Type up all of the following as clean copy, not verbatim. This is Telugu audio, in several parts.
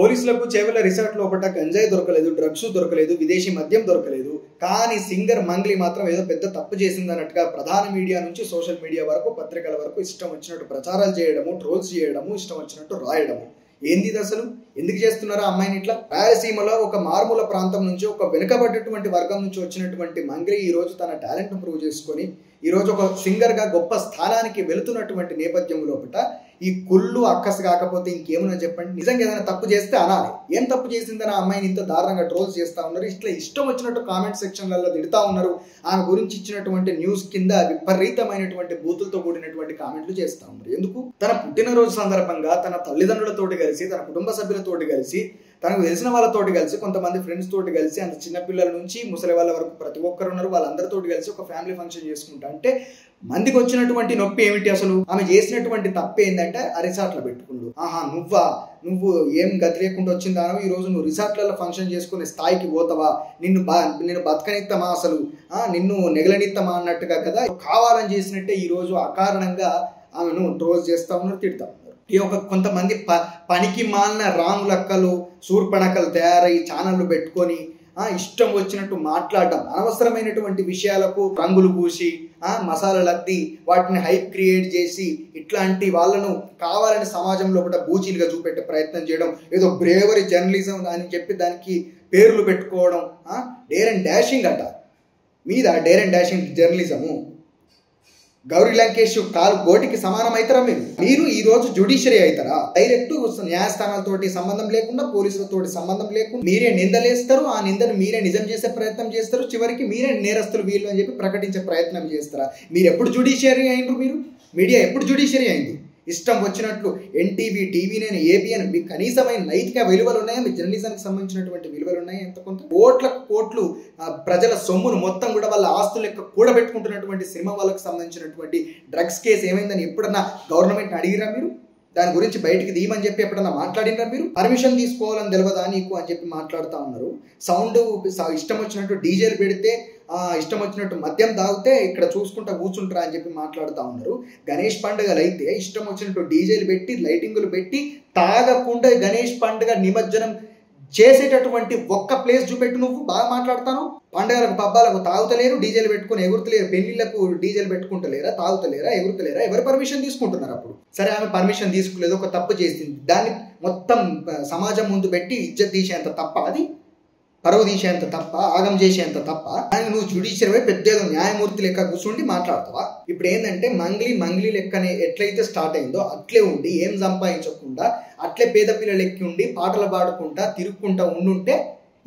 పోలీసులకు చేవెళ్ల రిసార్ట్ లోపల గంజాయి దొరకలేదు, డ్రగ్స్ దొరకలేదు, విదేశీ మద్యం దొరకలేదు. కానీ సింగర్ మంగ్లీ మాత్రం ఏదో పెద్ద తప్పు చేసిందన్నట్టుగా ప్రధాన మీడియా నుంచి సోషల్ మీడియా వరకు పత్రికల వరకు ఇష్టం వచ్చినట్టు ప్రచారాలు చేయడము, ట్రోల్స్ చేయడము, ఇష్టం వచ్చినట్టు రాయడము. ఏంది అసలు? ఎందుకు చేస్తున్నారా అమ్మాయిని ఇట్లా? రాయలసీమలో ఒక మారుమూల ప్రాంతం నుంచి, ఒక వెనుకబడ్డటువంటి వర్గం నుంచి వచ్చినటువంటి మంగ్లీ ఈ రోజు తన టాలెంట్ ప్రూవ్ చేసుకొని ఈ రోజు ఒక సింగర్ గా గొప్ప స్థానానికి వెళుతున్నటువంటి నేపథ్యం లోపల ఈ కుళ్ళు అక్కసు కాకపోతే ఇంకేమన్నా చెప్పండి. నిజంగా ఏదైనా తప్పు చేస్తే అనాలి. ఏం తప్పు చేసిందని ఆ అమ్మాయిని ఇంత దారుణంగా ట్రోల్స్ చేస్తా ఉన్నారు. ఇట్లా ఇష్టం వచ్చినట్టు కామెంట్ సెక్షన్లలో తిడతా ఉన్నారు. ఆమె గురించి ఇచ్చినటువంటి న్యూస్ కింద విపరీతమైనటువంటి బూతులతో కూడినటువంటి కామెంట్లు చేస్తా ఉన్నారు. ఎందుకు? తన పుట్టినరోజు సందర్భంగా తన తల్లిదండ్రులతోటి కలిసి, తన కుటుంబ సభ్యులతోటి కలిసి, తనకు తెలిసిన వాళ్ళతోటి కలిసి, కొంతమంది ఫ్రెండ్స్ తోటి కలిసి, అంత చిన్నపిల్లల నుంచి ముసలి వాళ్ళ వరకు ప్రతి ఒక్కరు ఉన్నారు, వాళ్ళందరితోటి కలిసి ఒక ఫ్యామిలీ ఫంక్షన్ చేసుకుంటా అంటే మందికి వచ్చినటువంటి నొప్పి ఏమిటి? అసలు ఆమె చేసినటువంటి తప్పు ఏంటంటే ఆ రిసార్ట్లో పెట్టుకుండు. నువ్వు ఏం గతి లేకుండా వచ్చిందానో ఈ రోజు నువ్వు రిసార్ట్లలో ఫంక్షన్ చేసుకునే స్థాయికి పోతావా? నిన్ను బతకనిత్తమా? అసలు నిన్ను నెగలనిత్తమా అన్నట్టుగా కదా కావాలని చేసినట్టే ఈ రోజు అకారణంగా ఆమెను ట్రోల్ చేస్తా ఉన్నారు, తిడతా ఉన్నారు. ఈ ఒక కొంతమంది పనికి మాలిన రాములక్కలు, శూర్పణకలు తయారై ఛానళ్ళు పెట్టుకొని ఇష్టం వచ్చినట్టు మాట్లాడడం, అనవసరమైనటువంటి విషయాలకు రంగులు పూసి మసాలాలు అద్ది వాటిని హైప్ క్రియేట్ చేసి ఇట్లాంటి వాళ్ళను కావాలని సమాజంలో కూడా బూచీలుగా చూపెట్టే ప్రయత్నం చేయడం, ఏదో బ్రేవరీ జర్నలిజం అని చెప్పి దానికి పేర్లు పెట్టుకోవడం, డేర్ అండ్ డాషింగ్ అట మీద dare and dashing journalism. Gauri Lankesh కాలు గోటికి సమానం అవుతారా మీరు ఈ రోజు జ్యుడిషియరీ అవుతారా? డైరెక్ట్ న్యాయస్థానాలతోటి సంబంధం లేకుండా, పోలీసులతోటి సంబంధం లేకుండా మీరే నిందలేస్తారు. ఆ నిందను మీరే నిజం చేసే ప్రయత్నం చేస్తారు. చివరికి మీరే నేరస్తులు వీళ్ళు అని చెప్పి ప్రకటించే ప్రయత్నం చేస్తారా? మీరు ఎప్పుడు జ్యుడిషియరీ అయినరు? మీడియా ఎప్పుడు జ్యుడిషియరీ అయింది? ఇష్టం వచ్చినట్లు ఎన్టీవీ, టీవీ9, ఏబిఎన్ మీకు కనీసమైన నైతిక విలువలు ఉన్నాయా? మీ జర్నలిజానికి సంబంధించినటువంటి విలువలు ఉన్నాయా? ఎంత కొంత కోట్లు ప్రజల సొమ్మును మొత్తం కూడా వాళ్ళ ఆస్తులు లెక్క కూడబెట్టుకుంటున్నటువంటి సినిమా వాళ్ళకి సంబంధించినటువంటి డ్రగ్స్ కేసు ఏమైందని ఎప్పుడన్నా గవర్నమెంట్ని అడిగిరా మీరు? దాని గురించి బయటికి తీయమని చెప్పి ఎప్పుడన్నా మాట్లాడినా మీరు? పర్మిషన్ తీసుకోవాలని తెలియదా నీకు అని చెప్పి మాట్లాడుతూ ఉన్నారు. సౌండ్ ఇష్టం వచ్చినట్టు డీజేలు పెడితే, ఇష్టం వచ్చినట్టు మద్యం తాగితే ఇక్కడ చూసుకుంటా కూర్చుంటారా అని చెప్పి మాట్లాడుతూ ఉన్నారు. గణేష్ పండుగలు అయితే ఇష్టం వచ్చినట్టు డీజేలు పెట్టి, లైటింగులు పెట్టి, తాగకుండా గణేష్ పండుగ నిమజ్జనం చేసేటటువంటి ఒక్క ప్లేస్ చూపెట్టు. నువ్వు బాగా మాట్లాడతాను. పండుగలకు పబ్బాలకు తాగుతలేరు, డీజేలు పెట్టుకుని ఎగురుతలేరు, పెళ్లిళ్లకు డీజేలు పెట్టుకుంటలేరా, తాగుతలేరా, ఎగురుతలేరా? ఎవరు పర్మిషన్ తీసుకుంటున్నారు? అప్పుడు సరే ఆమె పర్మిషన్ తీసుకోలేదు, ఒక తప్పు చేసింది, దాన్ని మొత్తం సమాజం ముందు పెట్టి ఇజ్జత్ తీసేంత తప్ప, అది పరువు తీసేంత తప్ప, ఆగం చేసేంత తప్ప. కానీ నువ్వు జ్యుడిషియరీ పెద్ద న్యాయమూర్తి లెక్క కూర్చుండి మాట్లాడతావా? ఇప్పుడు ఏంటంటే మంగ్లీ లెక్కనే ఎట్లయితే స్టార్ట్ అయిందో అట్లే ఉండి, ఏం సంపాదించకుండా అట్లే పేద పిల్లలు ఎక్కి ఉండి పాటలు పాడుకుంటా తిరుగుకుంటా ఉండుంటే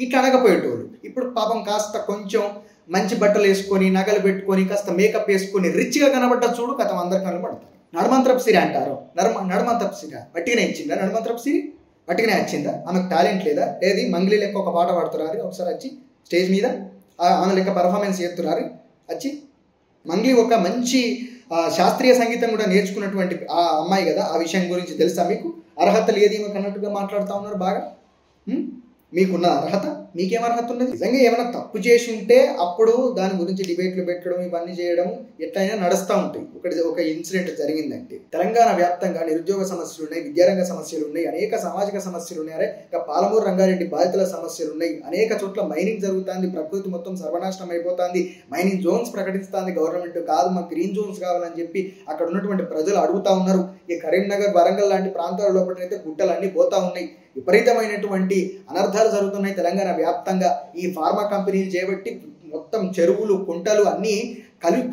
ఇట్లా అనకపోయేటోళ్ళు. ఇప్పుడు పాపం కాస్త కొంచెం మంచి బట్టలు వేసుకొని, నగలు పెట్టుకొని, కాస్త మేకప్ వేసుకొని రిచ్గా కనబడ్డా చూడు, కథం అందరు కనబడతారు. నడమంత్రపు సిరి అంటారు. నడమంత్రపు సిరి వట్టిగానే ఇచ్చిందా? నడమంత్రపు సిరి వట్టిగానే వచ్చిందా? ఆమెకు టాలెంట్ లేదా? లేదు మంగ్లీ లెక్క ఒక పాట పాడుతున్నారు ఒకసారి వచ్చి స్టేజ్ మీద, ఆమె లెక్క పర్ఫార్మెన్స్ చేస్తున్నారు వచ్చి. మంగ్లీ ఒక మంచి శాస్త్రీయ సంగీతం కూడా నేర్చుకున్నటువంటి ఆ అమ్మాయి కదా. ఆ విషయం గురించి తెలుసా మీకు? అర్హత లేదు ఈమెకు అన్నట్టుగా మాట్లాడుతూ ఉన్నారు బాగా. మీకున్న అర్హత? మీకేం అర్హత ఉన్నది? నిజంగా ఏమైనా తప్పు చేసి ఉంటే అప్పుడు దాని గురించి డిబేట్లు పెట్టడం, ఇవన్నీ చేయడం ఎట్లయినా నడుస్తూ ఉంటాయి. ఒక ఇన్సిడెంట్ జరిగిందంటే తెలంగాణ వ్యాప్తంగా నిరుద్యోగ సమస్యలు ఉన్నాయి, విద్యారంగ సమస్యలు ఉన్నాయి, అనేక సామాజిక సమస్యలు ఉన్నాయి. ఇంకా పాలమూరు రంగారెడ్డి బాధితుల సమస్యలు ఉన్నాయి. అనేక చోట్ల మైనింగ్ జరుగుతుంది, ప్రకృతి మొత్తం సర్వనాశనం అయిపోతుంది. మైనింగ్ జోన్స్ ప్రకటిస్తుంది గవర్నమెంట్. కాదు మాకు గ్రీన్ జోన్స్ కావాలని చెప్పి అక్కడ ఉన్నటువంటి ప్రజలు అడుగుతా ఉన్నారు. ఈ కరీంనగర్, వరంగల్ లాంటి ప్రాంతాల లోపలైతే గుట్టలన్నీ పోతా ఉన్నాయి. విపరీతమైనటువంటి అనర్థాలు జరుగుతున్నాయి తెలంగాణ వ్యాప్తంగా. ఈ ఫార్మా కంపెనీలు చేపట్టి మొత్తం చెరువులు, కుంటలు అన్నీ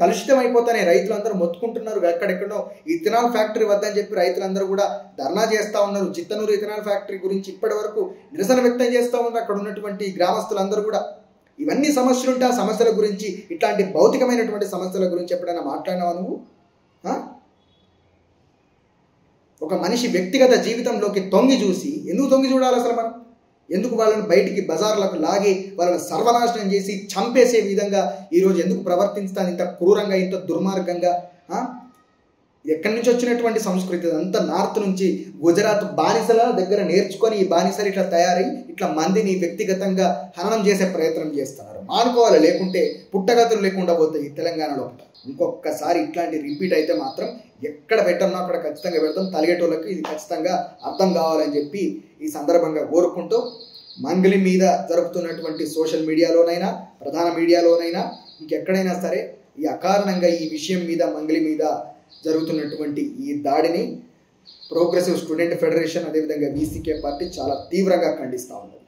కలుషితం అయిపోతాయి. రైతులందరూ మొత్తుకుంటున్నారు. ఎక్కడెక్కడో ఇథనాల్ ఫ్యాక్టరీ వద్దని చెప్పి రైతులందరూ కూడా ధర్నా చేస్తూ ఉన్నారు. చిత్తనూరు ఇథనాల్ ఫ్యాక్టరీ గురించి ఇప్పటి వరకు నిరసన వ్యక్తం చేస్తూ ఉన్నారు అక్కడ ఉన్నటువంటి గ్రామస్తులందరూ కూడా. ఇవన్నీ సమస్యలు ఉంటే ఆ సమస్యల గురించి, ఇట్లాంటి భౌతికమైనటువంటి సమస్యల గురించి ఎప్పుడైనా మాట్లాడినావా నువ్వు? ఒక మనిషి వ్యక్తిగత జీవితంలోకి తొంగి చూసి, ఎందుకు తొంగి చూడాలి అసలు మనం? ఎందుకు వాళ్ళని బయటికి బజార్లకు లాగి వాళ్ళని సర్వనాశనం చేసి చంపేసే విధంగా ఈరోజు ఎందుకు ప్రవర్తిస్తాను ఇంత క్రూరంగా, ఇంత దుర్మార్గంగా? ఎక్కడి నుంచి వచ్చినటువంటి సంస్కృతి అంతా నార్త్ నుంచి గుజరాత్ బానిసల దగ్గర నేర్చుకొని ఈ బానిసలు ఇట్లా తయారై ఇట్లా మందిని వ్యక్తిగతంగా హననం చేసే ప్రయత్నం చేస్తున్నారు. మానుకోవాలి, లేకుంటే పుట్టగతులు లేకుండా పోతాయి ఈ తెలంగాణలో. ఇంకొకసారి ఇట్లాంటి రిపీట్ అయితే మాత్రం ఎక్కడ పెట్టామో అక్కడ ఖచ్చితంగా పెడతాం. తలిగేటోళ్ళకి ఇది ఖచ్చితంగా అర్థం కావాలని చెప్పి ఈ సందర్భంగా కోరుకుంటూ, మంగ్లీ మీద జరుపుతున్నటువంటి సోషల్ మీడియాలోనైనా ప్రధాన మీడియాలోనైనా ఇంకెక్కడైనా సరే ఈ అకారణంగా ఈ విషయం మీద మంగ్లీ మీద జరుగుతున్నటువంటి ఈ దాడిని ప్రోగ్రెసివ్ స్టూడెంట్ ఫెడరేషన్ అదేవిధంగా వీసీకే పార్టీ చాలా తీవ్రంగా ఖండిస్తూ ఉన్నది.